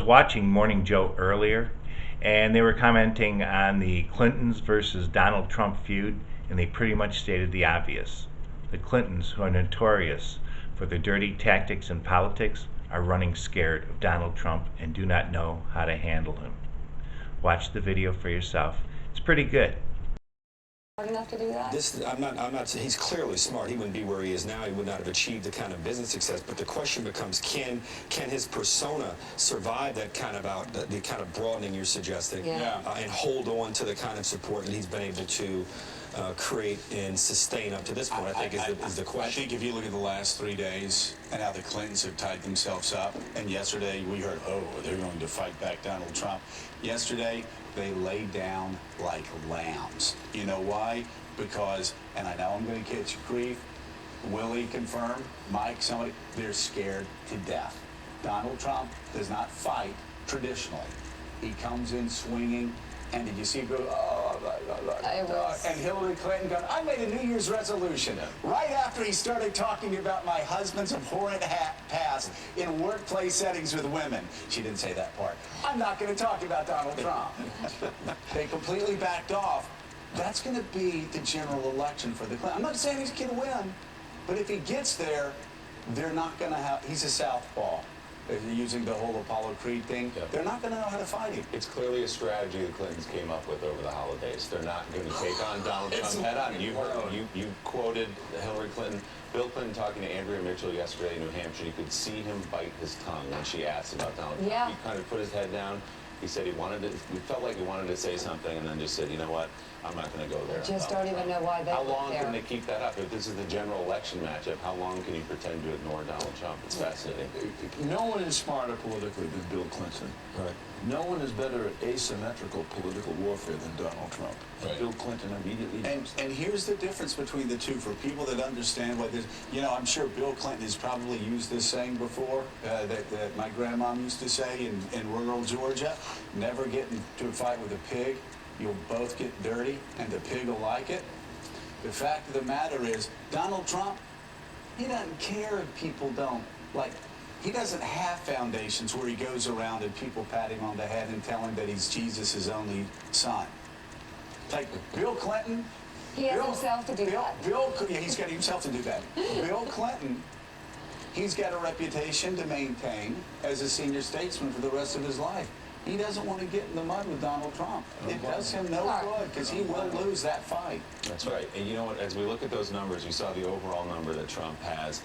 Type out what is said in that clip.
watching Morning Joe earlier, and they were commenting on the Clintons versus Donald Trump feud, and they pretty much stated the obvious. The Clintons, who are notorious for their dirty tactics in politics, are running scared of Donald Trump and do not know how to handle him. Watch the video for yourself. It's pretty good. Smart enough to do that? I'm not saying he's clearly smart. He wouldn't be where he is now. He would not have achieved the kind of business success. But the question becomes, can his persona survive that kind of the kind of broadening you're suggesting, and hold on to the kind of support that he's been able to create and sustain up to this point? I think is the question. I think if you look at the last 3 days and how the Clintons have tied themselves up, and yesterday we heard, oh, they're going to fight back Donald Trump. Yesterday, they laid down like lambs. You know why? Because, and I know I'm going to catch grief, Willie confirmed, Mike, somebody, they're scared to death. Donald Trump does not fight traditionally. He comes in swinging, and did you see him go, and Hillary Clinton going, I made a New Year's resolution right after he started talking about my husband's abhorrent past in workplace settings with women. She didn't say that part. I'm not going to talk about Donald Trump. They completely backed off. That's going to be the general election for the Clintons. I'm not saying he's going to win, but if he gets there, they're not going to have, he's a southpaw. Using the whole Apollo Creed thing, they're not going to know how to fight him. It's clearly a strategy the Clintons came up with over the holidays. They're not going to take on Donald Trump head on. You quoted Hillary Clinton, Bill Clinton talking to Andrea Mitchell yesterday in New Hampshire. You could see him bite his tongue when she asked about Donald Trump. Yeah. He kind of put his head down. He said he felt like he wanted to say something, and then just said, you know what, I'm not going to go there. Just don't even know why they How went long there. can they keep that up? If this is the general election matchup, how long can you pretend to ignore Donald Trump? It's fascinating. No one is smarter politically than Bill Clinton. Right. No one is better at asymmetrical political warfare than Donald Trump. Right. Bill Clinton immediately. And here's the difference between the two for people that understand what this. You know, I'm sure Bill Clinton has probably used this saying before that my grandmom used to say in rural Georgia: never get into a fight with a pig. You'll both get dirty, and the pig will like it. The fact of the matter is, Donald Trump, he doesn't care if people don't like. He doesn't have foundations where he goes around and people pat him on the head and tell him that he's Jesus' only son. Like Bill Clinton. He has himself to do that. Yeah, he's got himself to do that. Bill Clinton, he's got a reputation to maintain as a senior statesman for the rest of his life. He doesn't want to get in the mud with Donald Trump. It does him no good because he will lose that fight. That's right. And you know what, as we look at those numbers, you saw the overall number that Trump has.